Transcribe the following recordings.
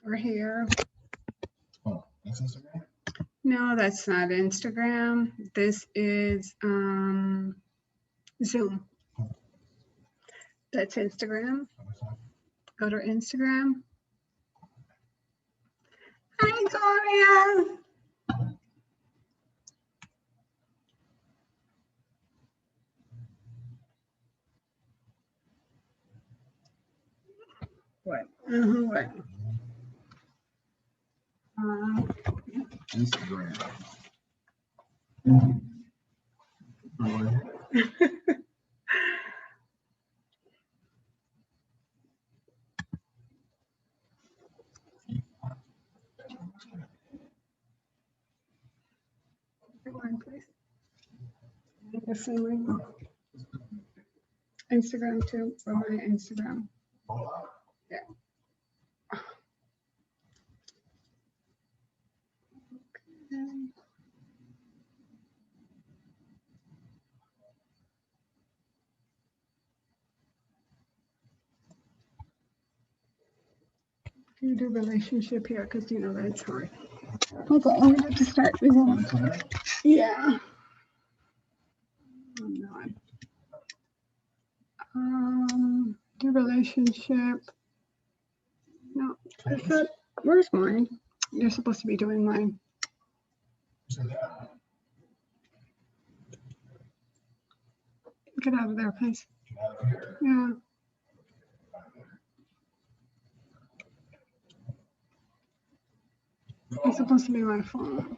Or here. Oh, that's Instagram? No, that's not Instagram. This is Zoom. That's Instagram. Go to Instagram. Hi, Gloria. What? What? Instagram. Please. Instagram too, or my Instagram. Yeah. Okay. You do relationship here because you know that's hard. Okay, I'm going to start. Yeah. I'm not. Do relationship. No, is that, where's mine? You're supposed to be doing mine. Get out of there, please. Yeah. It's supposed to be my phone.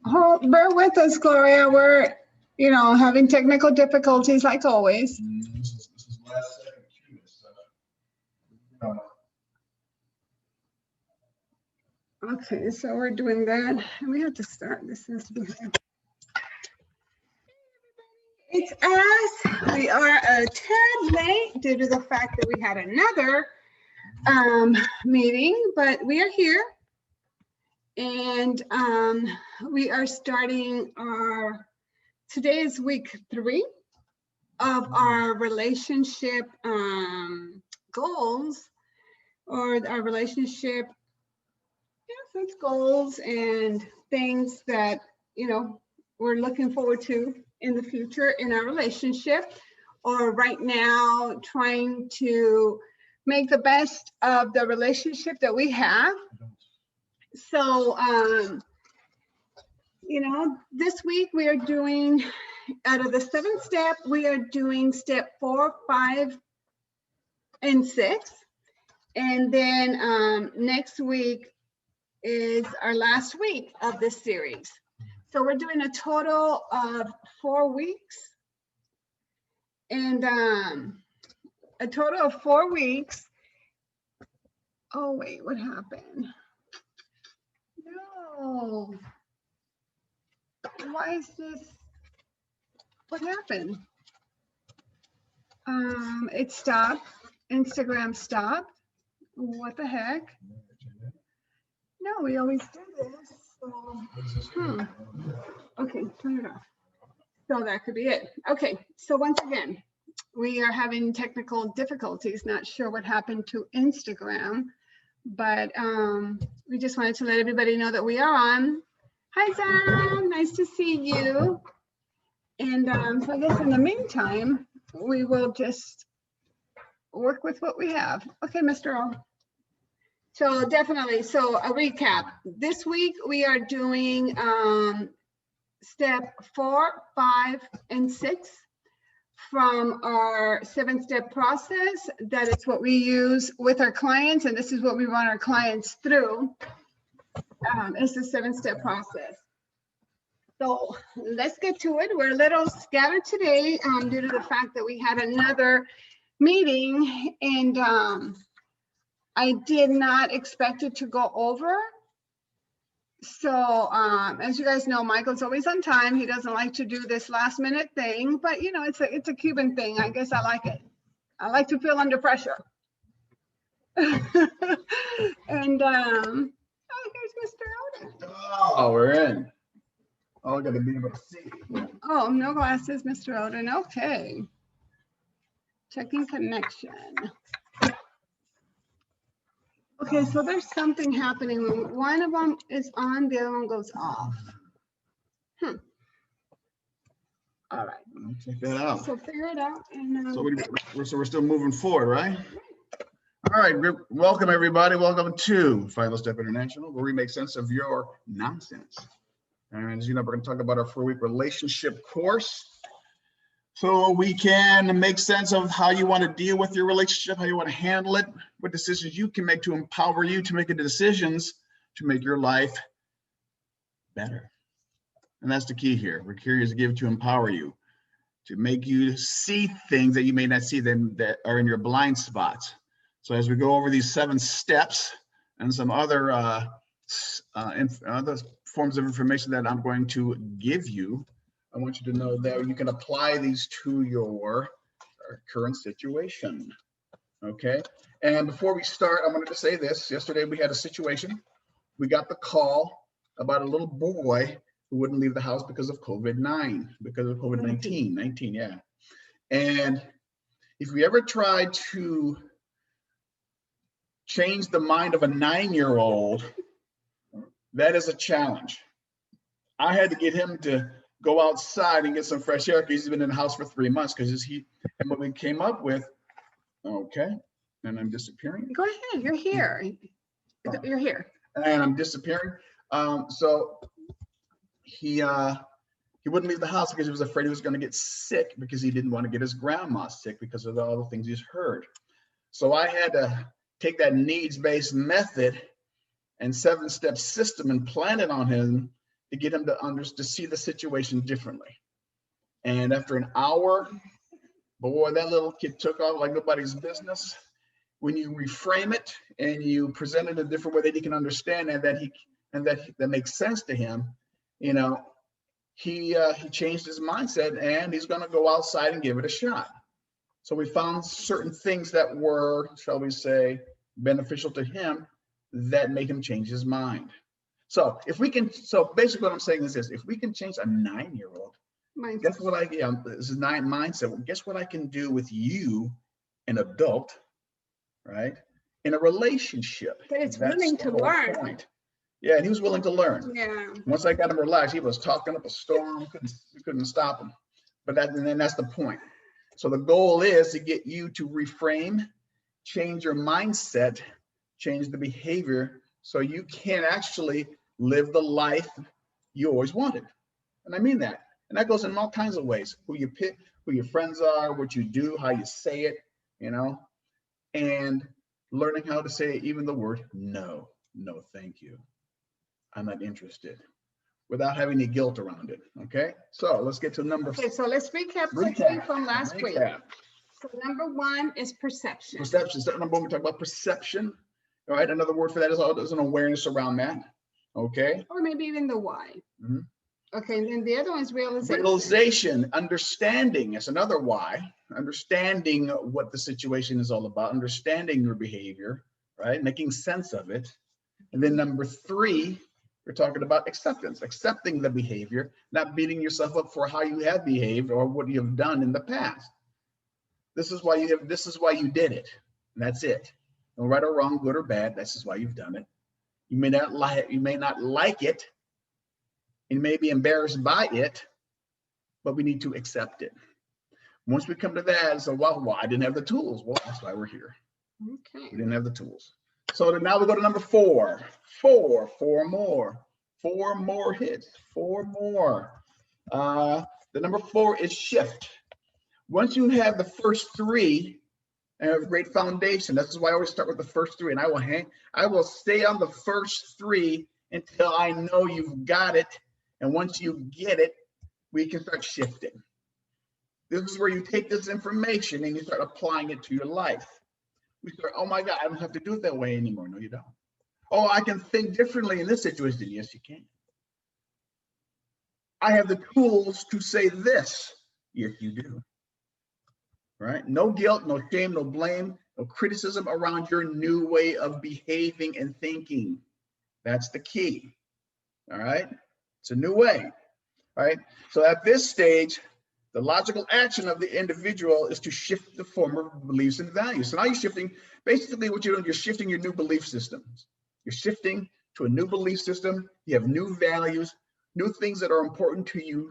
Oh, bear with us, Gloria. We're, you know, having technical difficulties like always. This is last second cue stuff. Okay, so we're doing that. We have to start. This has to be here. It's us. We are a tad late due to the fact that we had another meeting, but we are here. And we are starting today is week 3 of our relationship goals, or our relationship, yes, it's goals and things that, you know, we're looking forward to in the future in our relationship, or right now trying to make the best of the relationship that we have. So, you know, this week we are doing, out of the 7 step, we are doing step 4, 5, and 6. And then next week is our last week of this series. So we're doing a total of 4 weeks. And a total of 4 weeks. Oh, wait, what happened? No. Why is this? What happened? It stopped. Instagram stopped. What the heck? No, we always do this. So, okay, turn it off. So that could be it. Okay, so once again, we are having technical difficulties. Not sure what happened to Instagram, but we just wanted to let everybody know that we are on. Hi, Sam. Nice to see you. And so I guess in the meantime, we will just work with what we have. Okay, Mr. O. So definitely, so a recap. This week we are doing step 4, 5, and 6 from our 7-step process. That is what we use with our clients, and this is what we run our clients through. It's the 7-step process. So let's get to it. We're a little scattered today due to the fact that we had another meeting, and I did not expect it to go over. So as you guys know, Michael's always on time. He doesn't like to do this last minute thing, but you know, it's a Cuban thing. I guess I like it. I like to feel under pressure. And oh, here's Mr. Oda. Oh, we're in. Oh, I gotta be able to see. Oh, no glasses, Mr. Odin. Okay. Checking connection. Okay, so there's something happening when one of them is on, the other one goes off. All right. Check that out. So figure it out. And, So we're still moving forward, right? All right, welcome everybody. Welcome to Final Step International, where we make sense of your nonsense. And as you know, we're going to talk about our 4-week relationship course, so we can make sense of how you want to deal with your relationship, how you want to handle it, what decisions you can make to empower you to make the decisions to make your life better. And that's the key here. We're curious to give to empower you, to make you see things that you may not see them that are in your blind spots. So as we go over these 7 steps and some other other forms of information that I'm going to give you, I want you to know that you can apply these to your current situation. Okay. And before we start, I wanted to say this. Yesterday we had a situation. We got the call about a little boy who wouldn't leave the house because of COVID-19, because of COVID-19, yeah. And if you ever try to change the mind of a 9-year-old, that is a challenge. I had to get him to go outside and get some fresh air because he's been in the house for 3 months. And what we came up with, okay, and I'm disappearing. go ahead. You're here. You're here. And I'm disappearing. So he wouldn't leave the house because he was afraid he was going to get sick, because he didn't want to get his grandma sick because of all the things he's heard. So I had to take that needs-based method and 7-step system and plan it on him to get him to see the situation differently. And after an hour, boy, that little kid took off like nobody's business. When you reframe it and you present it a different way that he can understand and that makes sense to him, you know, he changed his mindset and he's going to go outside and give it a shot. So we found certain things that were, shall we say, beneficial to him that made him change his mind. So basically what I'm saying is this: if we can change a 9-year-old, guess what this is 9 mindset. Well, guess what I can do with you, an adult, right? In a relationship. But it's willing to learn. Point. Yeah, and he was willing to learn. Yeah. Once I got him relaxed, he was talking up a storm. We couldn't stop him. But then that's the point. So the goal is to get you to reframe, change your mindset, change the behavior, so you can actually live the life you always wanted. And I mean that. And that goes in all kinds of ways: who you pick, who your friends are, what you do, how you say it, you know, and learning how to say even the word no, thank you, I'm not interested, without having any guilt around it. Okay, so let's get to number. Okay, so let's recap quickly from last week. So number 1 is perception. Perception. Step number 1, we talk about perception. All right, another word for that is an awareness around that. Okay. Or maybe even the why. Mm-hmm. Okay, and then the other one is realization. Realization, understanding. That's another why. Understanding what the situation is all about, understanding your behavior, right? Making sense of it. And then number 3, we're talking about acceptance, accepting the behavior, not beating yourself up for how you have behaved or what you have done in the past. This is why you did it. And that's it. No right or wrong, good or bad. This is why you've done it. You may not like it. You may be embarrassed by it, but we need to accept it. Once we come to that, so well, I didn't have the tools. Well, that's why we're here. Okay. We didn't have the tools. So now we go to number 4. 4 more hits. 4 more. The number 4 is shift. Once you have the first 3 and have a great foundation, this is why I always start with the first 3, and I will stay on the first 3 until I know you've got it. And once you get it, we can start shifting. This is where you take this information and you start applying it to your life. We start, oh my God, I don't have to do it that way anymore. No, you don't. Oh, I can think differently in this situation. Yes, you can. I have the tools to say this. Yes, you do. Right? No guilt, no shame, no blame, no criticism around your new way of behaving and thinking. That's the key. All right? It's a new way. All right? So at this stage, The logical action of the individual is to shift the former beliefs and values. So now you're shifting, basically what you're doing, you're shifting your new belief systems. You're shifting to a new belief system. You have new values, new things that are important to you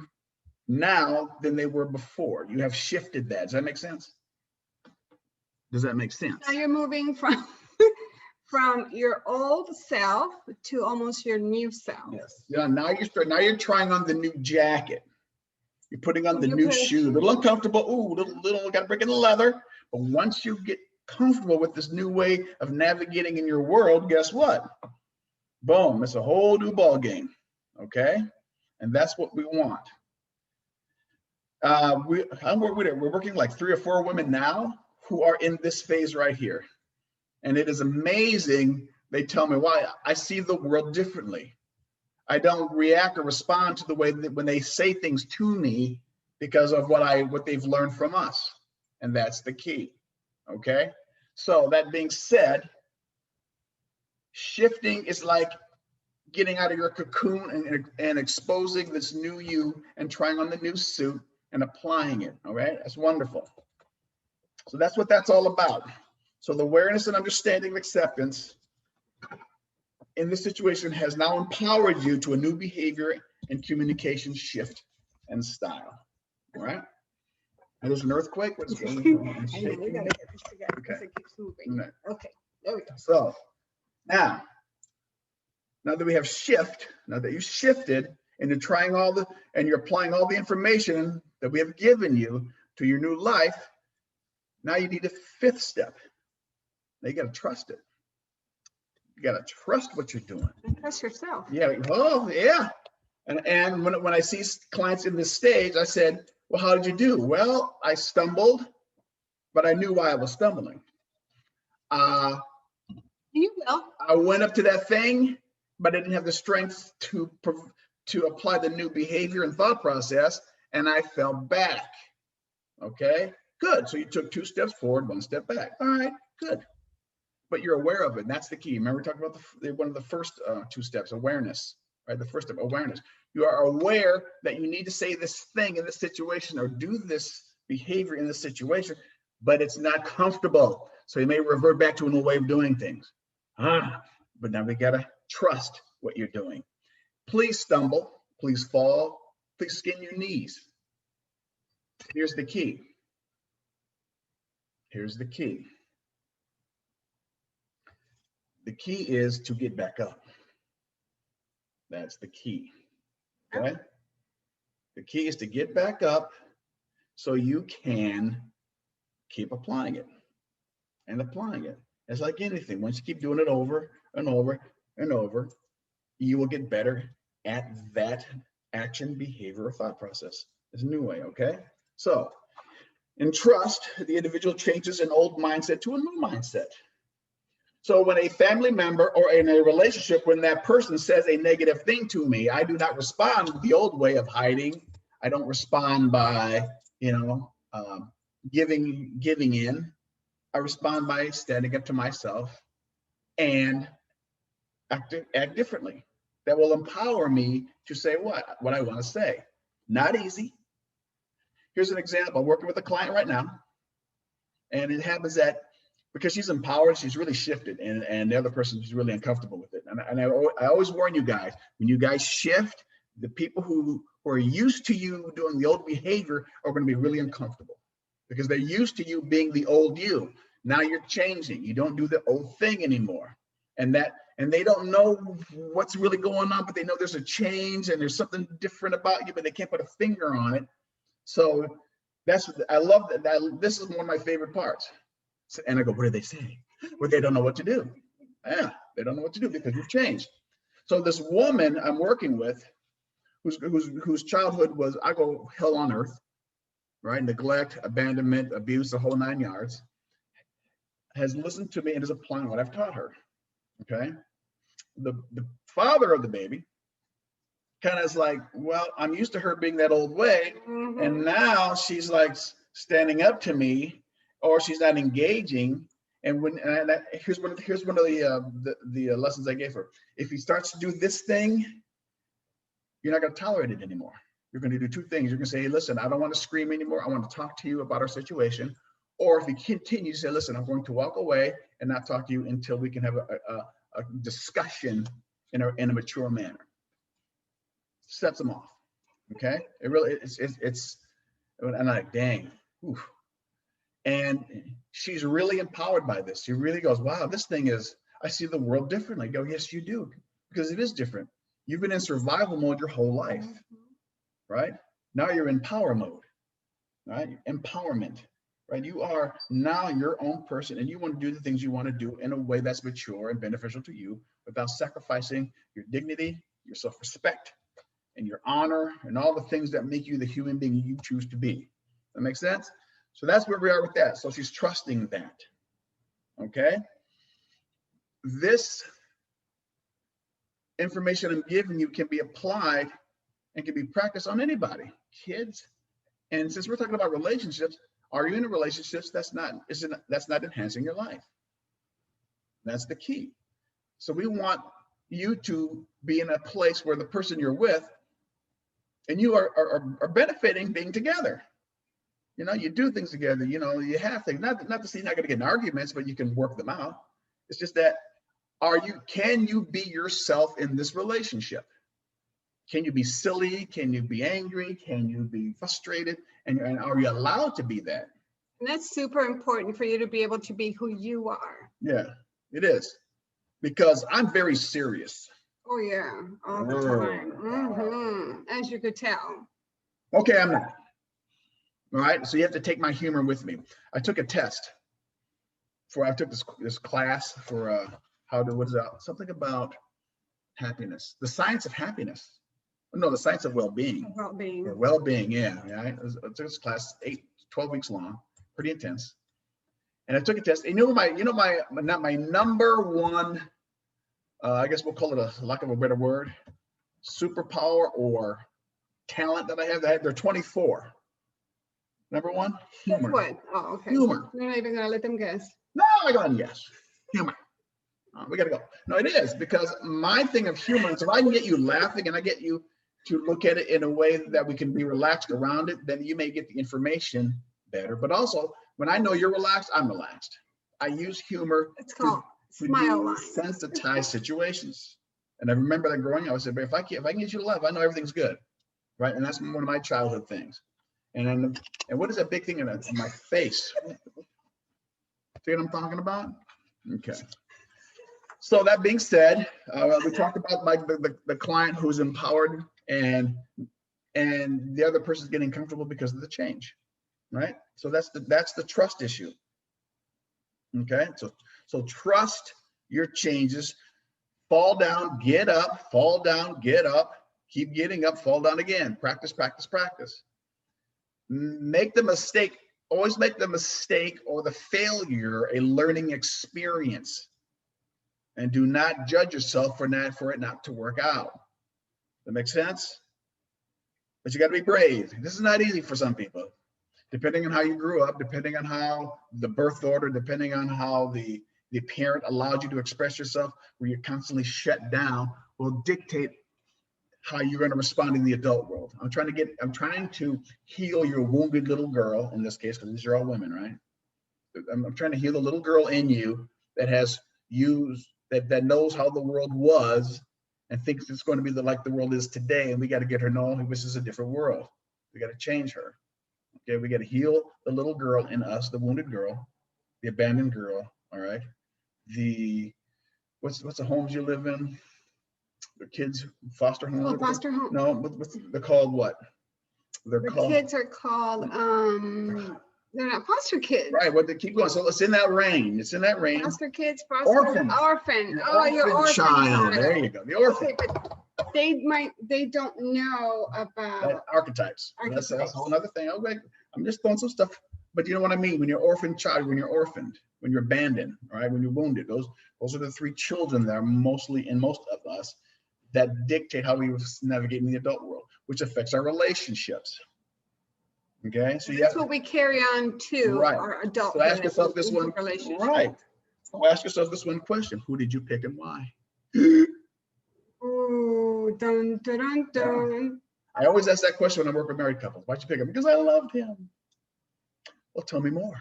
now than they were before. You have shifted that. Does that make sense? Does that make sense? Now you're moving from from your old self to almost your new self. Yes. Yeah. Now you're trying on the new jacket. You're putting on the new shoe. A little uncomfortable. Ooh, little got to break in the leather. But once you get comfortable with this new way of navigating in your world, guess what? Boom! It's a whole new ball game. Okay, and that's what we want. We're working like 3 or 4 women now who are in this phase right here. And it is amazing. They tell me why. I see the world differently. I don't react or respond to the way that when they say things to me because of what they've learned from us. And that's the key. Okay. So that being said, shifting is like getting out of your cocoon and exposing this new you and trying on the new suit and applying it. All right. That's wonderful. So that's what that's all about. So the awareness and understanding of acceptance in this situation has now empowered you to a new behavior and communication shift and style. All right. And there's an earthquake. What's going on? I know, we gotta get this together because it keeps moving. Okay. Okay, there we go. So now that we have now that you shifted into trying and you're applying all the information that we have given you to your new life, now you need a 5th step. Now you got to trust it. You got to trust what you're doing. And trust yourself. Yeah. Oh, yeah. And when I see clients in this stage, I said, well, how did you do? Well, I stumbled, but I knew why I was stumbling. You will. I went up to that thing, but I didn't have the strength to apply the new behavior and thought process, and I fell back. Okay, good. So you took 2 steps forward, 1 step back. All right, good. But you're aware of it, and that's the key. Remember, we talked about one of the first 2 steps, awareness, right? The first step, awareness. You are aware that you need to say this thing in this situation or do this behavior in this situation, but it's not comfortable. So you may revert back to an old way of doing things. But now we got to trust what you're doing. Please stumble, please fall, please skin your knees. Here's the key. Here's the key. The key is to get back up. That's the key. Okay? The key is to get back up so you can keep applying it and applying it. It's like anything. Once you keep doing it over and over and over, you will get better at that action, behavior, or thought process. It's a new way, okay? So, in trust, the individual changes an old mindset to a new mindset. So when a family member or in a relationship, when that person says a negative thing to me, I do not respond with the old way of hiding. I don't respond by, giving in. I respond by standing up to myself and act differently. That will empower me to say what I want to say. Not easy. Here's an example. I'm working with a client right now, and it happens that because she's empowered, she's really shifted, and the other person is really uncomfortable with it. And I always warn you guys, when you guys shift, the people who are used to you doing the old behavior are going to be really uncomfortable because they're used to you being the old you. Now you're changing. You don't do the old thing anymore. And they don't know what's really going on, but they know there's a change and there's something different about you, but they can't put a finger on it. So I love that. This is one of my favorite parts. And I go, what do they say? Well, they don't know what to do. Yeah, they don't know what to do because you've changed. So this woman I'm working with, whose childhood was, I go, hell on earth, right? Neglect, abandonment, abuse, the whole 9 yards, has listened to me and is applying what I've taught her. Okay. The father of the baby kind of is like, well, I'm used to her being that old way. Mm-hmm. And now she's like standing up to me, or she's not engaging. And here's one of the lessons I gave her. If he starts to do this thing, you're not going to tolerate it anymore. you're going to do two things. You're going to say, hey, listen, I don't want to scream anymore. I want to talk to you about our situation. Or if you continue to say, listen, I'm going to walk away and not talk to you until we can have a discussion in a mature manner. Sets them off. Okay. It really, it's and I'm like, dang. Oof. And she's really empowered by this. She really goes, wow, this thing is, I see the world differently. I go, yes, you do. Because it is different. You've been in survival mode your whole life, right? Now you're in power mode, right? Empowerment, right? You are now your own person and you want to do the things you want to do in a way that's mature and beneficial to you without sacrificing your dignity, your self-respect, and your honor, and all the things that make you the human being you choose to be. That makes sense? So that's where we are with that. So she's trusting that, okay? This information I'm giving you can be applied and can be practiced on anybody, kids. And since we're talking about relationships, are you in a relationship that's not enhancing your life? That's the key. So we want you to be in a place where the person you're with and you are benefiting being together. You know, you do things together, you know, you have things, not to say you're not going to get in arguments, but you can work them out. It's just that, can you be yourself in this relationship? Can you be silly? Can you be angry? Can you be frustrated? And are you allowed to be that? And that's super important for you to be able to be who you are. Yeah, it is. Because I'm very serious. Oh yeah, all the time. As you could tell. Okay, I'm not. All right, so you have to take my humor with me. I took a test I took this class for something about happiness, the science of happiness. No, the science of well-being. Well-being, yeah. I took this class 12 weeks long, pretty intense. And I took a test. And my number one, I guess we'll call it a lack of a better word, superpower or talent that I have. They're 24. Number one, humor. What? Oh, okay. Humor. You're not even gonna let them guess. No, I go on guess. Humor. We gotta go. No, it is, because my thing of humor is if I can get you laughing and I get you to look at it in a way that we can be relaxed around it, then you may get the information better. But also, when I know you're relaxed, I'm relaxed. I use humor to smile line. Sensitize situations. And I remember that growing up, I said, but if I can get you to laugh, I know everything's good, right? And that's one of my childhood things. And what is that big thing in my face? See what I'm talking about? Okay. So that being said, we talked about the client who's empowered and the other person's getting comfortable because of the change, right? So that's the trust issue. Okay. So trust your changes. Fall down, get up, fall down, get up, keep getting up, fall down again. Practice, practice, practice. Make the mistake, always make the mistake or the failure a learning experience. And do not judge yourself for it not to work out. That makes sense? But you got to be brave. This is not easy for some people. Depending on how you grew up, depending on how the birth order, depending on how the parent allowed you to express yourself, where you're constantly shut down, will dictate how you're going to respond in the adult world. I'm trying to heal your wounded little girl in this case, because these are all women, right? I'm trying to heal the little girl in you that has used that knows how the world was and thinks it's going to be like the world is today. And we got to get her knowing this is a different world. We got to change her. Okay, we got to heal the little girl in us, the wounded girl, the abandoned girl. All right. What's the homes you live in? The kids foster home. Oh, foster home. No, they're called what? The kids are called they're not foster kids. Right, well, they keep going. So it's in that range. It's in that range. Foster kids, orphan. Your orphan child. There you go. The orphan. Okay, but they don't know about archetypes. That's a whole other thing. Okay, I'm just throwing some stuff, but you know what I mean. When you're orphaned child, when you're orphaned, when you're abandoned, right? When you're wounded, those are the three children that are mostly in most of us that dictate how we navigate in the adult world, which affects our relationships. Okay, so that's what we carry on to our adult. So ask yourself this one. Right. So ask yourself this one question: who did you pick and why? Oh, dun dun dun dun. I always ask that question when I work with married couples. Why'd you pick him? Because I loved him. Well, tell me more.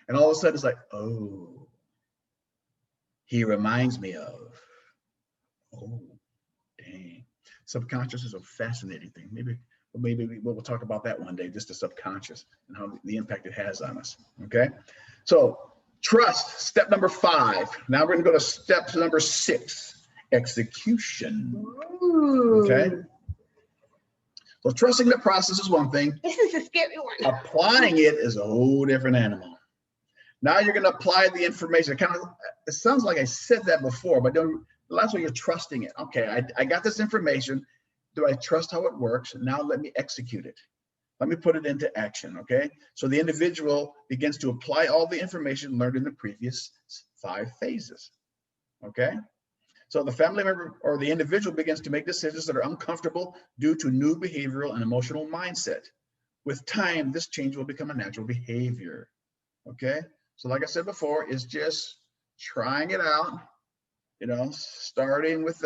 And all of a sudden it's like, oh, he reminds me of, oh, dang. Subconscious is a fascinating thing. Maybe we'll talk about that one day, just the subconscious and how the impact it has on us. Okay. So trust, step number 5. Now we're going to go to step number 6, execution. Ooh. Okay. So trusting the process is one thing. This is a scary one. Applying it is a whole different animal. Now you're going to apply the information. It sounds like I said that before, but that's why you're trusting it. Okay, I got this information. Do I trust how it works? Now let me execute it. Let me put it into action, okay? So the individual begins to apply all the information learned in the previous 5 phases, okay? So the family member or the individual begins to make decisions that are uncomfortable due to new behavioral and emotional mindset. With time, this change will become a natural behavior, okay? So like I said before, it's just trying it out, starting with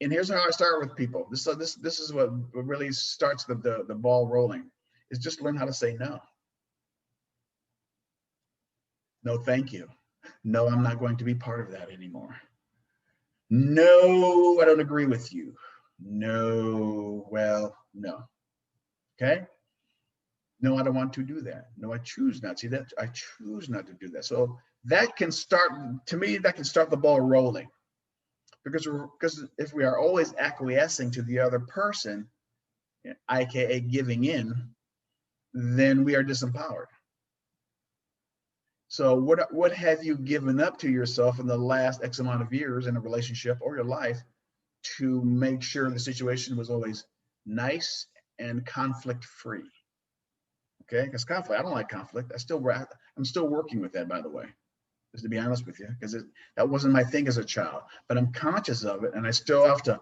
and here's how I start with people. This is what really starts the ball rolling, is just learn how to say no. No, thank you. No, I'm not going to be part of that anymore. No, I don't agree with you. No, well, no. Okay? No, I don't want to do that. No, I choose not. See that? I choose not to do that. So that can start, to me, that can start the ball rolling. Because if we are always acquiescing to the other person, aka giving in, then we are disempowered. So what have you given up to yourself in the last X amount of years in a relationship or your life to make sure the situation was always nice and conflict free? Okay, because conflict, I don't like conflict. I'm still working with that, by the way, just to be honest with you, because that wasn't my thing as a child, but I'm conscious of it, and I still have to,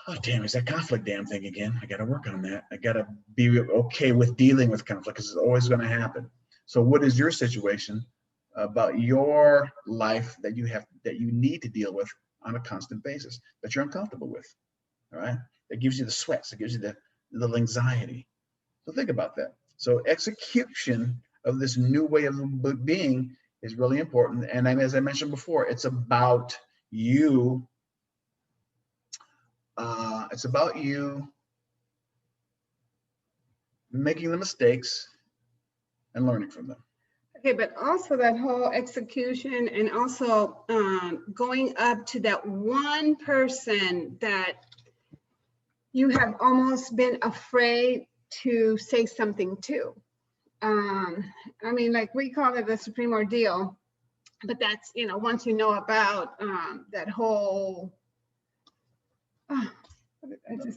oh damn, it's that conflict damn thing again. I got to work on that. I got to be okay with dealing with conflict, because it's always going to happen. So what is your situation about your life that you need to deal with on a constant basis, that you're uncomfortable with? All right, that gives you the sweats, it gives you the little anxiety. So think about that. So execution of this new way of being is really important. And as I mentioned before, it's about you. It's about you making the mistakes and learning from them. Okay, but also that whole execution, and also going up to that one person that you have almost been afraid to say something to. I mean, like we call it the supreme ordeal, but that's, once you know about that whole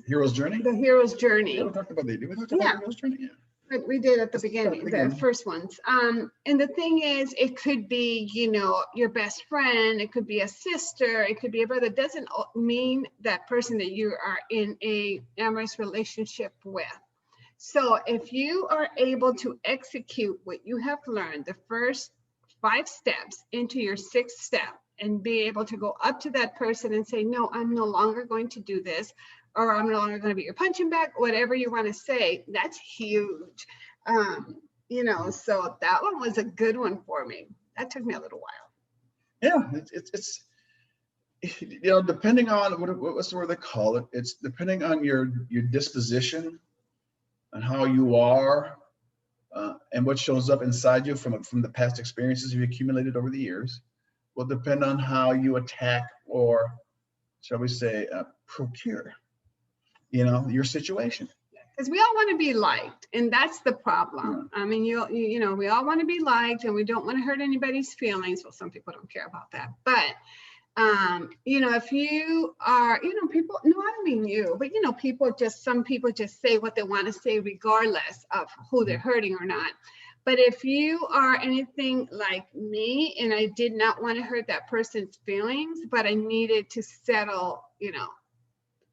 Hero's journey? The hero's journey. Yeah, we talked about the hero's journey? Yeah. But we did at the beginning, the first ones. And the thing is, it could be, your best friend, it could be a sister, it could be a brother. It doesn't mean that person that you are in a amorous relationship with. So if you are able to execute what you have learned, the first 5 steps into your 6th step, and be able to go up to that person and say, no, I'm no longer going to do this, or I'm no longer going to be your punching bag, whatever you want to say, that's huge. So that one was a good one for me. That took me a little while. Yeah, it's depending on what's the word they call it. It's depending on your disposition and how you are, and what shows up inside you from the past experiences you've accumulated over the years will depend on how you attack, or shall we say, procure, your situation. Because we all want to be liked, and that's the problem. I mean, we all want to be liked, and we don't want to hurt anybody's feelings. Well, some people don't care about that, but if you are, people, no, I don't mean you, but some people just say what they want to say regardless of who they're hurting or not. But if you are anything like me, and I did not want to hurt that person's feelings, but I needed to settle,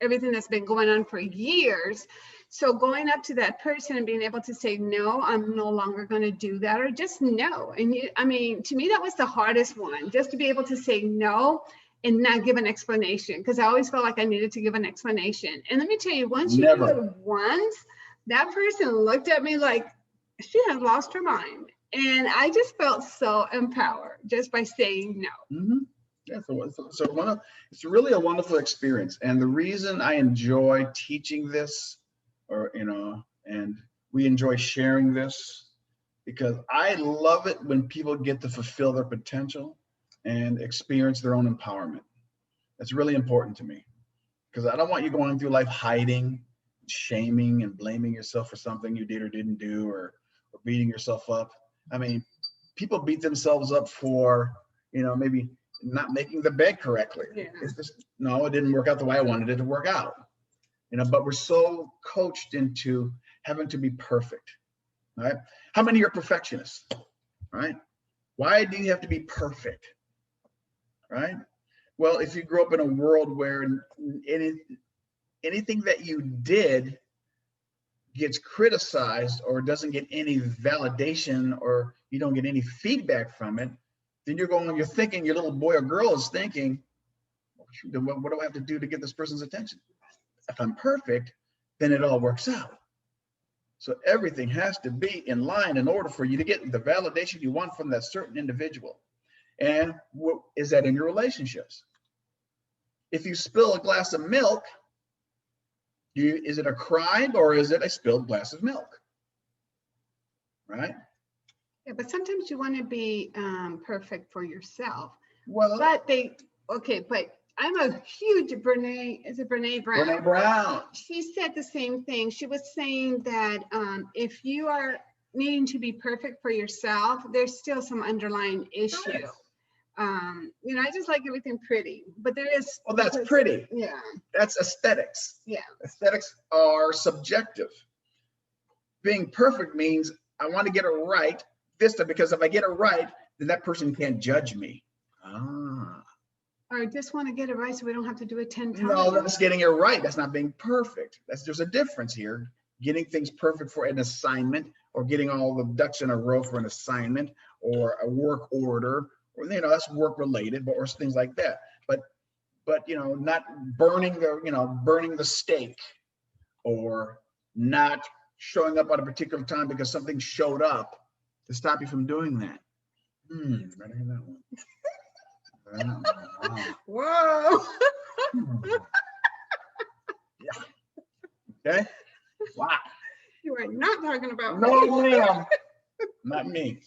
everything that's been going on for years. So going up to that person and being able to say, no, I'm no longer going to do that, or just no. And to me, that was the hardest one, just to be able to say no and not give an explanation, because I always felt like I needed to give an explanation. And let me tell you, once you do it once, that person looked at me like she has lost her mind. And I just felt so empowered just by saying no. Mm-hmm. Yeah, it's really a wonderful experience. And the reason I enjoy teaching this, or, and we enjoy sharing this, because I love it when people get to fulfill their potential and experience their own empowerment. That's really important to me, because I don't want you going through life hiding, shaming, and blaming yourself for something you did or didn't do, or beating yourself up. I mean, people beat themselves up for, maybe not making the bed correctly. Yeah. It's just, no, it didn't work out the way I wanted it to work out. But we're so coached into having to be perfect, right? How many are perfectionists, right? Why do you have to be perfect, right? Well, if you grew up in a world where anything that you did gets criticized or doesn't get any validation, or you don't get any feedback from it, then you're thinking, your little boy or girl is thinking, what do I have to do to get this person's attention? If I'm perfect, then it all works out. So everything has to be in line in order for you to get the validation you want from that certain individual. And what is that in your relationships? If you spill a glass of milk, is it a crime or is it a spilled glass of milk? Right? Yeah, but sometimes you want to be perfect for yourself. Well, but I'm a huge Brene Brown? Brene Brown. She said the same thing. She was saying that if you are needing to be perfect for yourself, there's still some underlying issue. Yes. I just like everything pretty, but there is. Well, that's pretty. Yeah. That's aesthetics. Yeah. Aesthetics are subjective. Being perfect means I want to get it right this time, because if I get it right, then that person can't judge me. Or I just want to get it right so we don't have to do it 10 times. No, that's getting it right. That's not being perfect. There's a difference here. Getting things perfect for an assignment, or getting all the ducks in a row for an assignment, or a work order, or that's work related, or things like that. But not burning the steak, or not showing up at a particular time because something showed up to stop you from doing that. Better hear that one. Whoa. Yeah. Okay. Wow. You are not talking about no, ma'am. Not me.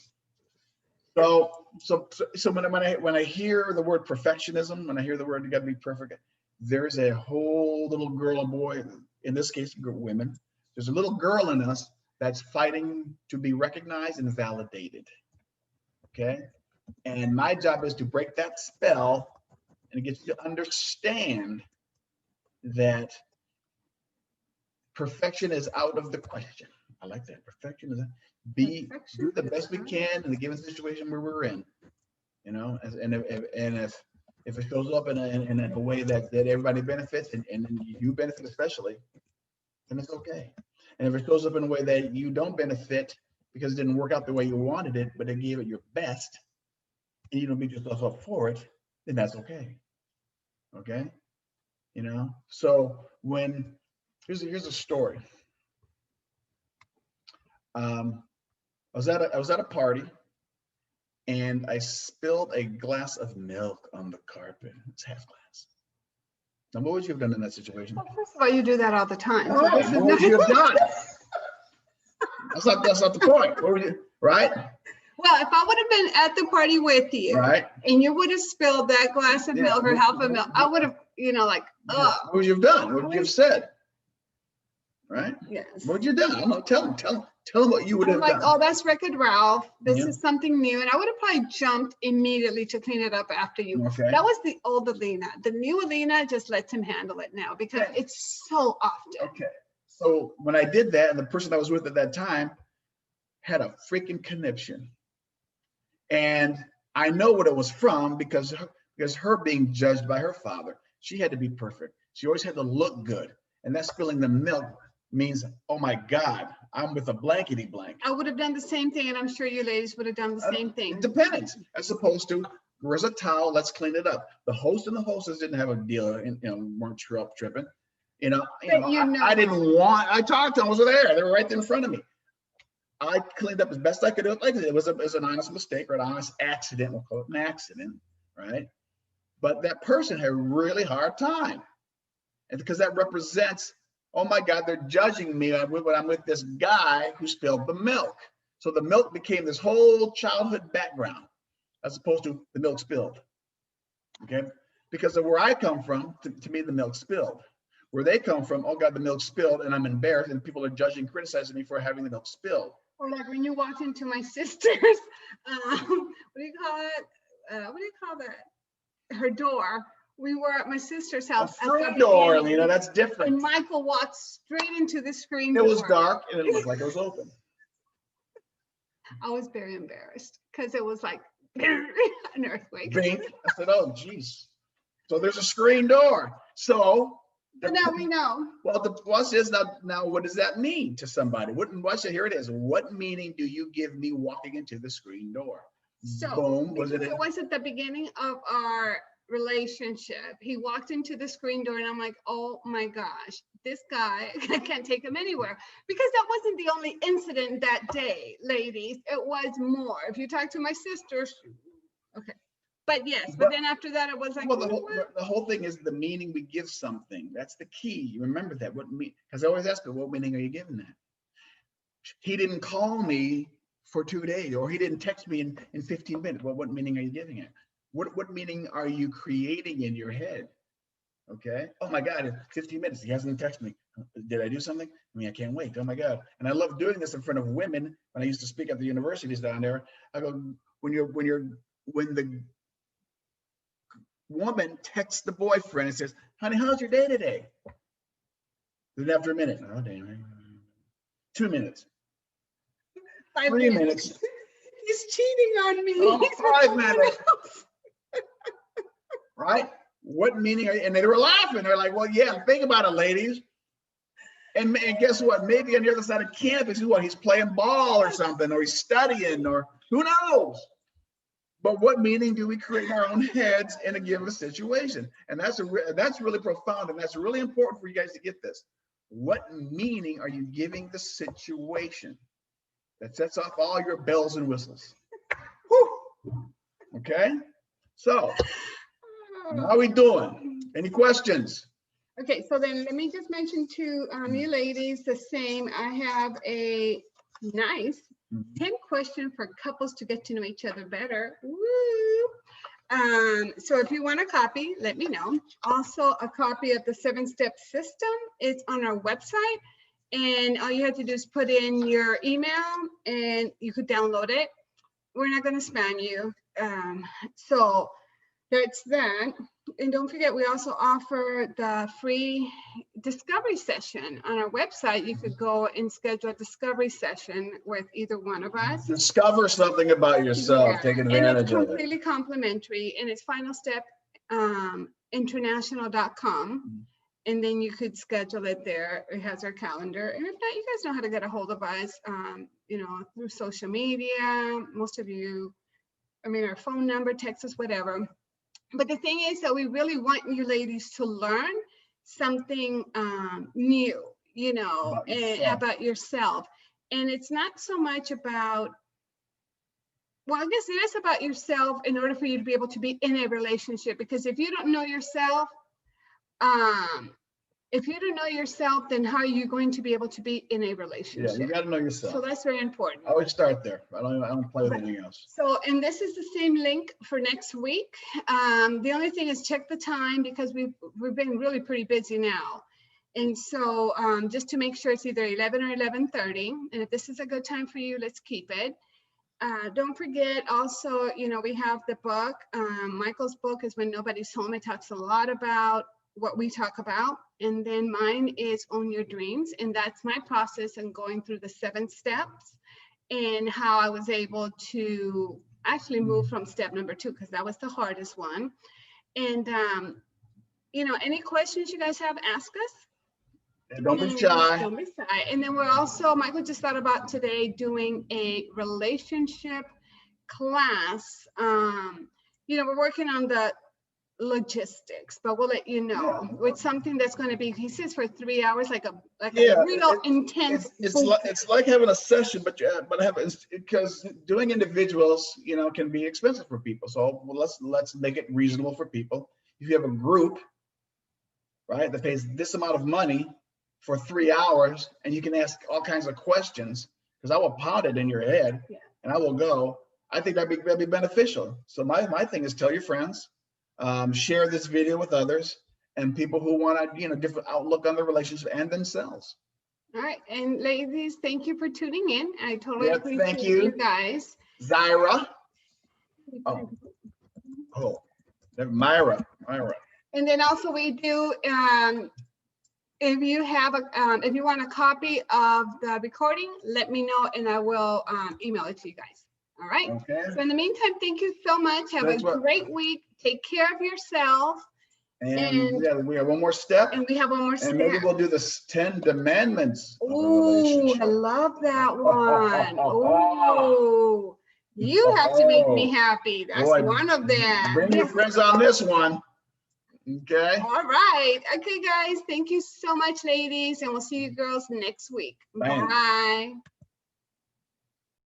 So when I hear the word perfectionism, when I hear the word you got to be perfect, there's a whole little girl or boy, in this case, women. There's a little girl in us that's fighting to be recognized and validated. Okay. And my job is to break that spell and get you to understand that perfection is out of the question. I like that. Perfection is do the best we can in the given situation where we're in. And if it shows up in a way that everybody benefits and you benefit especially, then it's okay. And if it shows up in a way that you don't benefit because it didn't work out the way you wanted it, but it gave it your best, and you don't beat yourself up for it, then that's okay. Okay. So here's a story. I was at a party, and I spilled a glass of milk on the carpet. It's half glass. Now, what would you have done in that situation? Well, first of all, you do that all the time. All right, what would you have done? That's not the point. What would you, right? Well, if I would have been at the party with you, right, and you would have spilled that glass of milk or half a milk, I would have, what would you have done? What would you have said? Right? Yes. What would you have done? I don't know. Tell them what you would have done. Oh, that's Wreck-It Ralph. This is something new. And I would have probably jumped immediately to clean it up after you. Okay. That was the old Alina. The new Alina just lets him handle it now because it's so often. Okay. So when I did that, and the person I was with at that time had a freaking conniption. And I know what it was from because her being judged by her father, she had to be perfect. She always had to look good. And that spilling the milk means, oh my God, I'm with a blankety blank. I would have done the same thing, and I'm sure you ladies would have done the same thing. It depends, as opposed to Where's a towel? Let's clean it up. The host and the hostess didn't have a deal, and weren't tripping. I didn't want. I talked to them. I was there. They were right there in front of me. I cleaned up as best I could do it. Like it was an honest mistake or an honest accident. We'll call it an accident, right? But that person had a really hard time, and because that represents, oh my God, they're judging me when I'm with this guy who spilled the milk. So the milk became this whole childhood background, as opposed to the milk spilled. Okay, because of where I come from, to me the milk spilled. Where they come from, oh God, the milk spilled, and I'm embarrassed, and people are judging, criticizing me for having the milk spilled. Or like when you walked into my sister's, what do you call it? What do you call that? Her door. We were at my sister's house. A screen door, that's different. And Michael walked straight into the screen door. It was dark, and it looked like it was open. I was very embarrassed because it was like an earthquake. Bink. I said, oh, geez. So there's a screen door. So now we know. Well, the plus is now what does that mean to somebody? Here it is. What meaning do you give me walking into the screen door? So boom. Was at the beginning of our relationship. He walked into the screen door and I'm like, oh my gosh, this guy, I can't take him anywhere. Because that wasn't the only incident that day, ladies. It was more. If you talk to my sister, okay. But yes, but then after that, it was like, well, the whole thing is the meaning we give something. That's the key. You remember that. Because I always ask her, what meaning are you giving that? He didn't call me for 2 days, or he didn't text me in 15 minutes. Well, what meaning are you giving it? What meaning are you creating in your head? Okay. Oh my God, 15 minutes. He hasn't texted me. Did I do something? I can't wait. Oh my God. And I love doing this in front of women. When I used to speak at the universities down there, I go, when the woman texts the boyfriend and says, honey, how's your day today? Then after a minute, oh damn, 2 minutes. 3 minutes. He's cheating on me. Oh, 5 minutes. Right? What meaning are you? And they were laughing. They're like, well, yeah, think about it, ladies. And guess what? Maybe on the other side of campus, he's playing ball or something, or he's studying, or who knows? But what meaning do we create in our own heads in a given situation? And that's really profound, and that's really important for you guys to get this. What meaning are you giving the situation? That sets off all your bells and whistles. Whew. Okay? So, how are we doing? Any questions? Okay, so then let me just mention to you ladies the same. I have a nice 10 question for couples to get to know each other better. Woo! So if you want a copy, let me know. Also, a copy of the 7-step system is on our website. And all you have to do is put in your email and you could download it. We're not going to spam you. So that's that. And don't forget, we also offer the free discovery session on our website. You could go and schedule a discovery session with either one of us. Discover something about yourself. Take advantage of it. It's completely complimentary, and it's final step international.com. And then you could schedule it there. It has our calendar. And if not, you guys know how to get a hold of us, through social media. Most of you, our phone number, text us, whatever. But the thing is that we really want you ladies to learn something new, about yourself. And it's not so much about, well, I guess it is about yourself in order for you to be able to be in a relationship. Because if you don't know yourself, then how are you going to be able to be in a relationship? Yeah, you got to know yourself. So that's very important. I always start there. I don't play with anything else. So, and this is the same link for next week. The only thing is check the time, because we've been really pretty busy now. And so just to make sure it's either 11 or 11:30. And if this is a good time for you, let's keep it. Don't forget also, we have the book. Michael's book is When Nobody's Home. It talks a lot about what we talk about. And then mine is Own Your Dreams. And that's my process in going through the 7 steps and how I was able to actually move from step number 2, because that was the hardest one. And, any questions you guys have, ask us. And don't be shy. Don't be shy. And then we're also, Michael just thought about today doing a relationship class. you know, we're working on the logistics, but we'll let you know. Yeah. With something that's going to be, he says, for 3 hours, like a Yeah, real intense. It's like having a session, but because doing individuals, you know, can be expensive for people. So let's make it reasonable for people. If you have a group, right, that pays this amount of money for 3 hours, and you can ask all kinds of questions, because I will pound it in your head, Yeah. and I will go. I think that'd be beneficial. So my thing is, tell your friends, share this video with others, and people who want a, you know, different outlook on their relationship and themselves. All right, and ladies, thank you for tuning in. I totally Yeah, appreciate thank you. you guys. Zyra. Myra. And then also we do, if you have a, if you want a copy of the recording, let me know and I will email it to you guys. All right. Okay. So in the meantime, thank you so much. Have Thanks, a great week. Take care of yourself. And yeah, we have one more step. And we have one more step. And maybe we'll do the 10 Commandments of a Oh, relationship. I love that one. Oh, you have to make me happy. That's Boy, one of them. Bring your friends on this one. Okay. All right. Okay, guys. Thank you so much, ladies. And we'll see you girls next week. Bye. Bye.